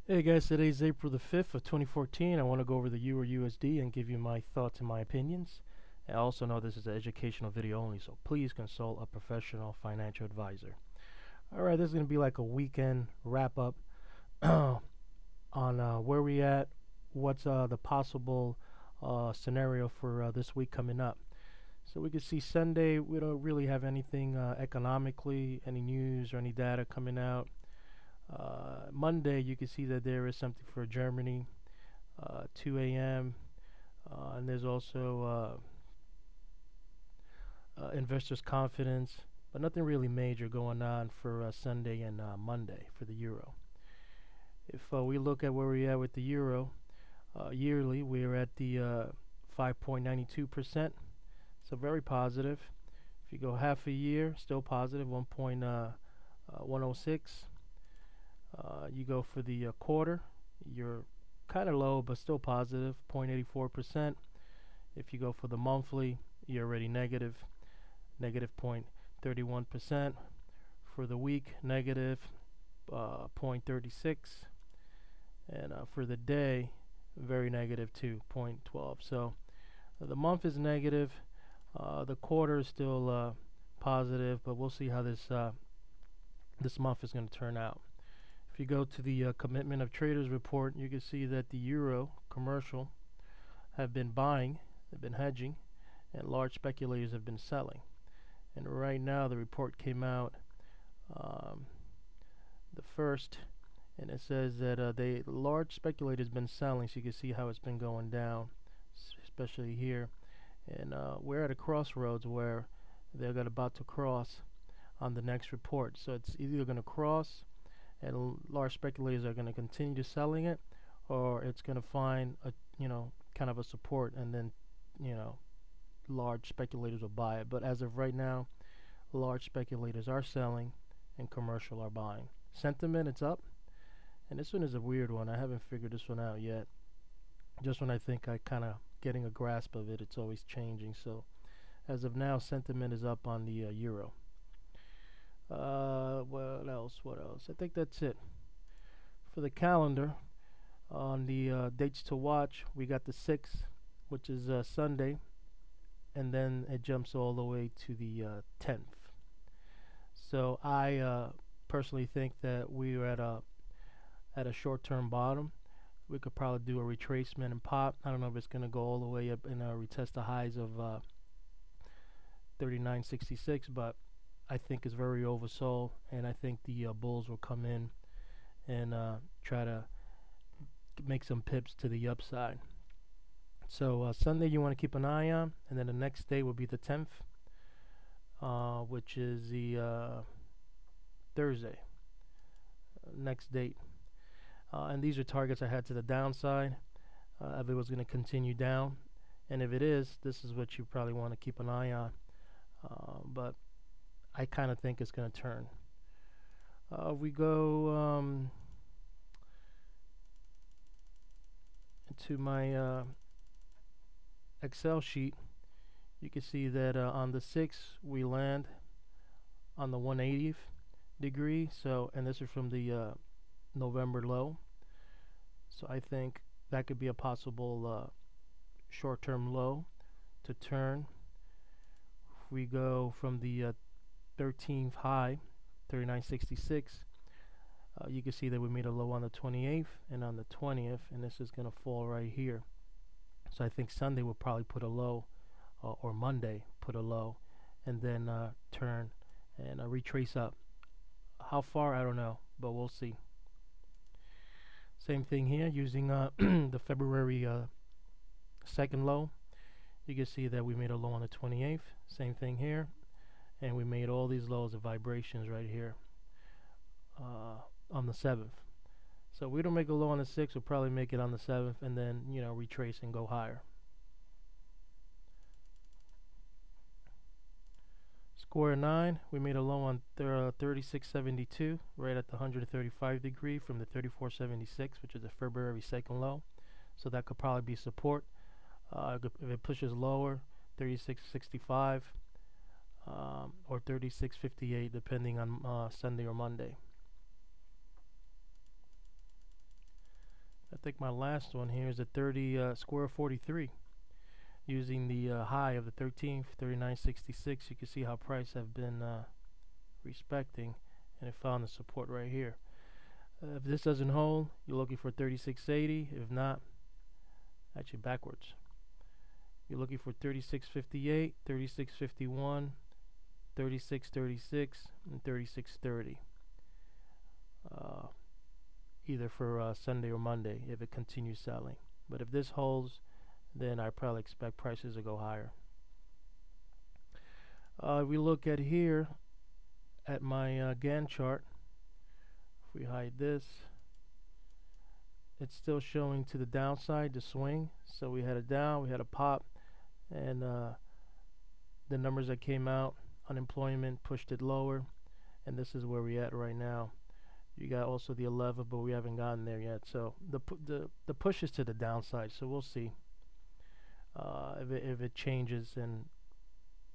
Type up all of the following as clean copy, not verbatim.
Hey guys, today's April the 5th of 2014. I want to go over the EURUSD and give you my thoughts and my opinions. I also know this is an educational video only, so please consult a professional financial advisor. Alright, this is going to be like a weekend wrap up on where we at, what's the possible scenario for this week coming up. So we can see Sunday, we don't really have anything economically, any news or any data coming out. Monday, you can see that there is something for Germany, 2 a.m. And there's also investors' confidence, but nothing really major going on for Sunday and Monday for the euro. If we look at where we are with the euro, yearly, we're at the 5.92%, so very positive. If you go half a year, still positive, 1.106. You go for the quarter, you're kind of low, but still positive, 0.84%. If you go for the monthly, you're already negative 0.31%. For the week, negative 0.36. And for the day, very negative too, 0.12. So the month is negative. The quarter is still positive, but we'll see how this month is going to turn out. If you go to the commitment of traders report, you can see that the euro commercial have been buying, they've been hedging, and large speculators have been selling. And right now the report came out the first, and it says that the large speculators been selling, so you can see how it's been going down, especially here. And we're at a crossroads where they're about to cross on the next report. So it's either going to cross and large speculators are going to continue selling it, or it's going to find a kind of a support, and then large speculators will buy it. But as of right now, large speculators are selling and commercial are buying. Sentiment, it's up, and this one is a weird one. I haven't figured this one out yet. Just when I think I kind of getting a grasp of it, it's always changing. So as of now, sentiment is up on the euro. What else? I think that's it. For the calendar, on the dates to watch, we got the 6th, which is Sunday, and then it jumps all the way to the 10th. So I personally think that we are at a short-term bottom. We could probably do a retracement and pop. I don't know if it's going to go all the way up and retest the highs of 39.66, but I think it's very oversold, and I think the bulls will come in and try to make some pips to the upside. So Sunday you want to keep an eye on, and then the next day will be the 10th, which is the Thursday, next date. And these are targets I had to the downside. If it was going to continue down, and if it is, this is what you probably want to keep an eye on. But I kind of think it's going to turn. We go into my Excel sheet. You can see that on the 6th we land on the 180th degree. So, and this is from the November low. So I think that could be a possible short-term low to turn. If we go from the 13th high, 39.66, you can see that we made a low on the 28th and on the 20th, and this is going to fall right here. So I think Sunday will probably put a low, or Monday put a low, and then turn and retrace up. How far, I don't know, but we'll see. Same thing here, using the February 2nd low. You can see that we made a low on the 28th. Same thing here. And we made all these lows of vibrations right here on the 7th. So we don't make a low on the 6th, we'll probably make it on the 7th, and then retrace and go higher. Square 9, we made a low on 36.72, right at the 135 degree from the 34.76, which is the February 2nd low. So that could probably be support. If it pushes lower, 36.65. Or 36.58, depending on Sunday or Monday. think my last one here is a 30 square 43. Using the high of the 13th, 39.66, you can see how price have been respecting, and it found the support right here. If this doesn't hold, you're looking for 36.80. If not, actually backwards. You're looking for 36.58, 36.51, 36.36, and 36.30. Either for Sunday or Monday if it continues selling. But if this holds, then I probably expect prices to go higher. If we look at here at my Gann chart, if we hide this, it's still showing to the downside, the swing. So we had a down, we had a pop, and the numbers that came out, unemployment pushed it lower, and this is where we're at right now. You got also the 11, but we haven't gotten there yet. So the push is to the downside. So we'll see if it changes.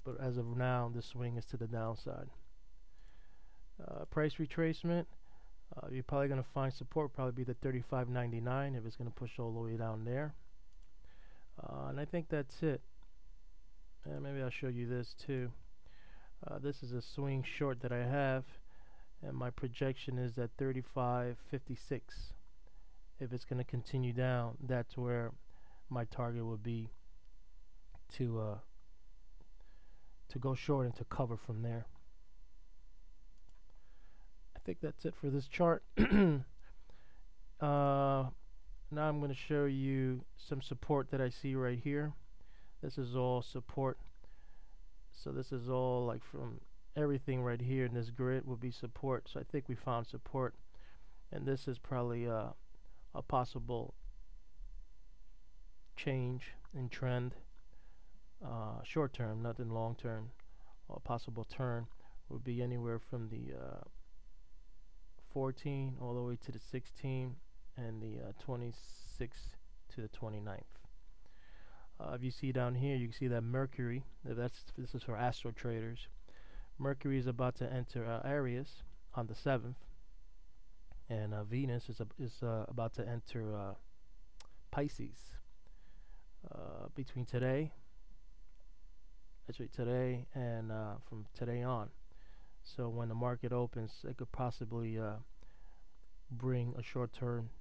But as of now, the swing is to the downside. Price retracement. You're probably going to find support. Probably be the 35.99 if it's going to push all the way down there. And I think that's it. And maybe I'll show you this too. This is a swing short that I have. And my projection is at 35.56. If it's going to continue down, that's where my target would be to go short and to cover from there. I think that's it for this chart. Now I'm going to show you some support that I see right here. This is all support. So this is all like from everything right here in this grid will be support. So I think we found support, and this is probably a possible change in trend, short term, nothing long term. A possible turn would be anywhere from the 14 all the way to the 16 and the 26 to the 29th. If you see down here, you can see that Mercury, this is for astro traders. Mercury is about to enter Aries on the 7th, and Venus is about to enter Pisces between today, actually today and from today on. So when the market opens, it could possibly bring a short-term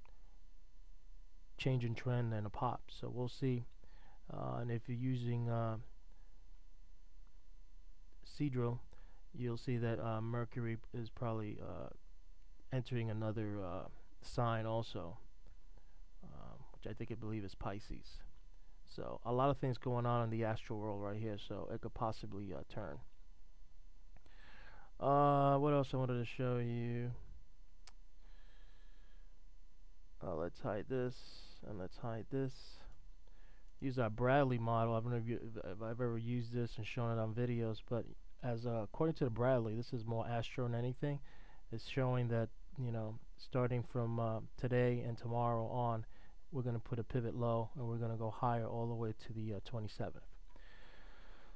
change in trend and a pop. So we'll see. And if you're using Cedro, you'll see that Mercury is probably entering another sign also, which I believe is Pisces. So a lot of things going on in the astral world right here, so it could possibly turn. What else I wanted to show you? Let's hide this, and let's hide this. Use our Bradley model. I don't know if I've ever used this and shown it on videos, but as according to the Bradley, this is more astro than anything. It's showing that, you know, starting from today and tomorrow on, we're going to put a pivot low, and we're going to go higher all the way to the 27th.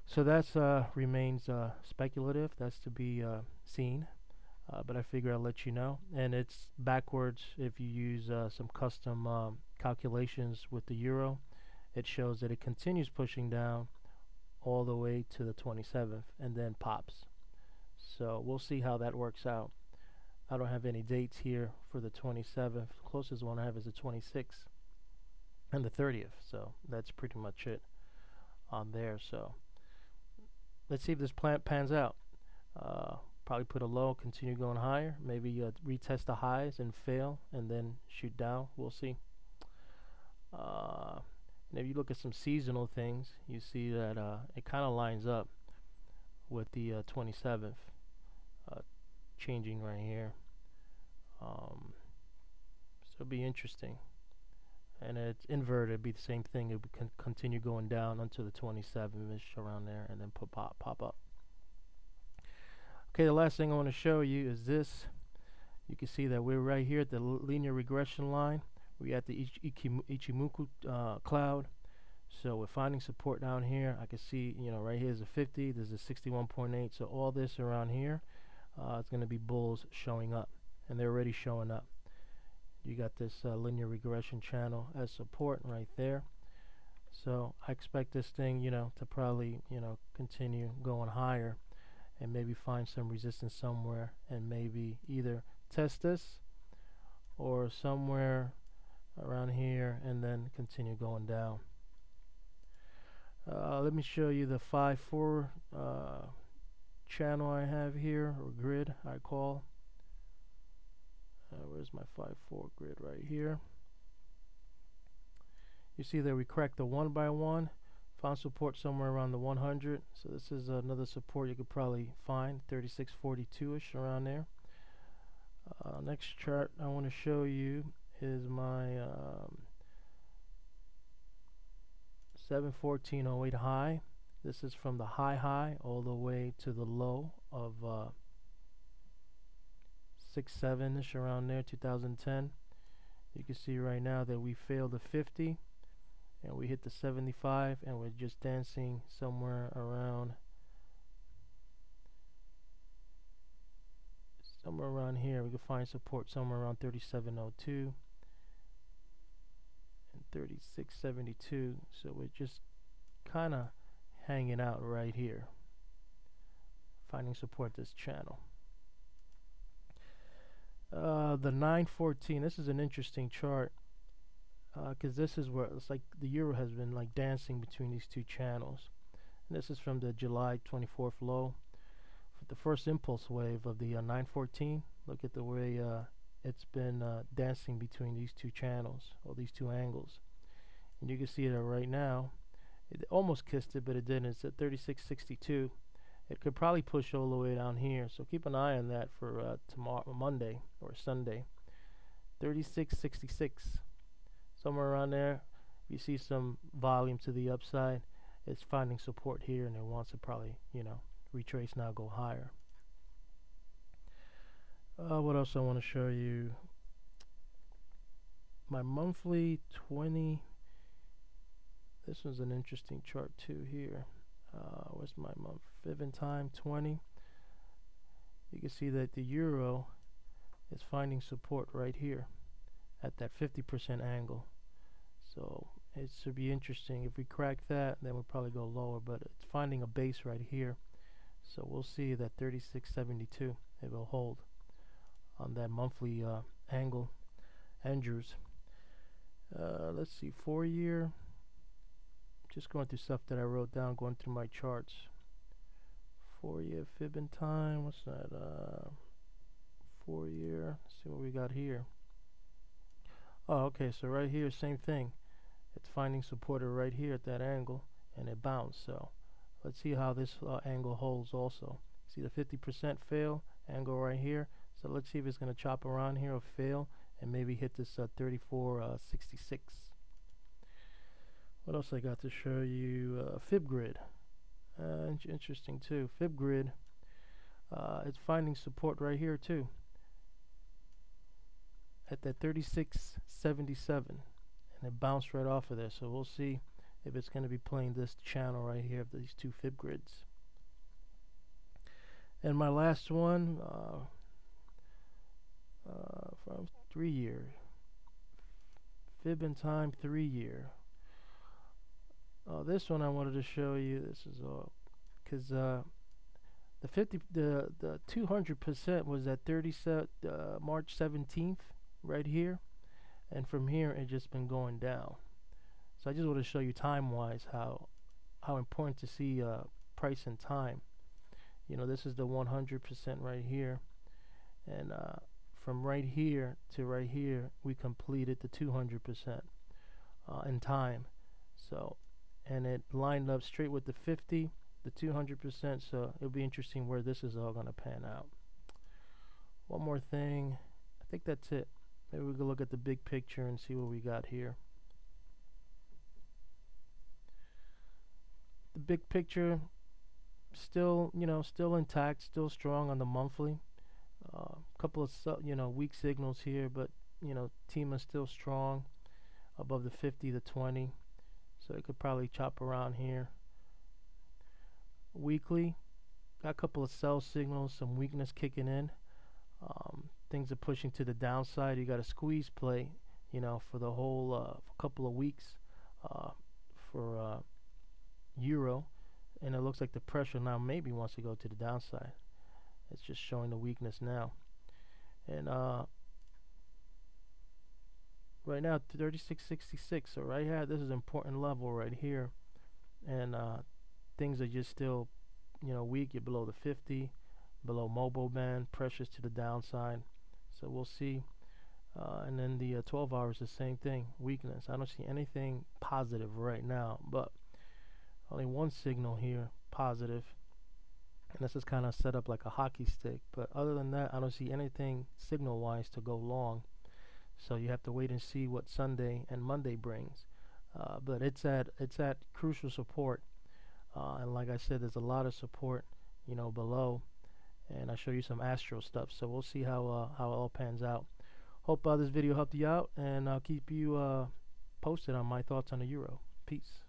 So that's remains speculative. That's to be seen, but I figure I'll let you know. And it's backwards. If you use some custom calculations with the euro, it shows that it continues pushing down all the way to the 27th and then pops. So we'll see how that works out. I don't have any dates here for the 27th. The closest one I have is the 26th and the 30th. So that's pretty much it on there. So let's see if this pans out. Probably put a low, continue going higher, maybe retest the highs and fail and then shoot down. We'll see. And if you look at some seasonal things, you see that it kind of lines up with the 27th, changing right here. So it'll be interesting. And it's inverted, it'd be the same thing. It would continue going down until the 27th-ish around there, and then pop up. Okay, the last thing I want to show you is this. You can see that we're right here at the linear regression line. We're at the Ichimoku cloud. So we're finding support down here. I can see, you know, right here is a 50. There's a 61.8. So all this around here, it's going to be bulls showing up, and they're already showing up. you got this linear regression channel as support right there. So I expect this thing, to probably, continue going higher and maybe find some resistance somewhere and maybe either test this or somewhere around here and then continue going down. Let me show you the 5-4 channel I have here, or grid I call. Where's my 5-4 grid? Right here. You see that we cracked the 1 by 1, found support somewhere around the 100. So this is another support you could probably find, 3642-ish, around there. Next chart I want to show you is my 714.08 high. This is from the high all the way to the low of 6.7-ish, around there, 2010. You can see right now that we failed the 50 and we hit the 75, and we're just dancing somewhere around here. We can find support somewhere around 3702 and 3672. So we're just kind of hanging out right here, finding support this channel. The 914, this is an interesting chart because this is where it's like the euro has been like dancing between these two channels. And this is from the July 24th low. For the first impulse wave of the 914, look at the way it's been dancing between these two channels, or these two angles. And you can see that right now it almost kissed it, but it didn't. It's at 3662. It could probably push all the way down here, so keep an eye on that for tomorrow, Monday or Sunday. 3666, somewhere around there. You see some volume to the upside. It's finding support here, and it wants to probably, retrace now, go higher. What else I want to show you? My monthly 20. This was an interesting chart too here. Where's my month? Fib and time 20. You can see that the euro is finding support right here at that 50% angle. So it should be interesting. If we crack that, then we'll probably go lower, but it's finding a base right here. So we'll see that 3672, it will hold on that monthly angle. Andrews. Let's see, 4-year. Just going through stuff that I wrote down, going through my charts. 4-year fib and time. What's that? 4-year. Let's see what we got here. Oh, okay. So right here, same thing. It's finding supporter right here at that angle, and it bounced. So let's see how this angle holds also. See the 50% fail angle right here. So let's see if it's going to chop around here or fail and maybe hit this 3466. What else I got to show you? Fib grid. Interesting too. Fib grid. It's finding support right here too, at that 3677, and it bounced right off of there. So we'll see if it's going to be playing this channel right here of these two fib grids. And my last one, from 3-year fib and time 3-year. This one I wanted to show you. This is because the 200% was at March 17th right here, and from here it's just been going down. So I just want to show you time-wise how important to see price and time. This is the 100% right here, and from right here to right here we completed the 200% in time. So, and it lined up straight with the 50, the 200%. So it'll be interesting where this is all going to pan out. One more thing, I think that's it. Maybe we can look at the big picture and see what we got here. The big picture still, still intact, still strong on the monthly. Couple of weak signals here, but TEMA is still strong above the 50, the 20. So it could probably chop around here. Weekly, got a couple of sell signals, some weakness kicking in. things are pushing to the downside. You got a squeeze play, you know, for the whole couple of weeks uh, for euro, and it looks like the pressure now maybe wants to go to the downside. It's just showing the weakness now, and right now 36.66. So right here, this is an important level right here, and things are just still, you know, weak. You're below the 50, below mobile band, pressures to the downside. So we'll see. And then the 12 hours, the same thing, weakness. I don't see anything positive right now, but only one signal here, positive. And this is kind of set up like a hockey stick. But other than that, I don't see anything signal-wise to go long. So you have to wait and see what Sunday and Monday brings. But it's at crucial support. And like I said, there's a lot of support, you know, below. And I show you some astro stuff. So we'll see how it all pans out. Hope this video helped you out, and I'll keep you posted on my thoughts on the euro. Peace.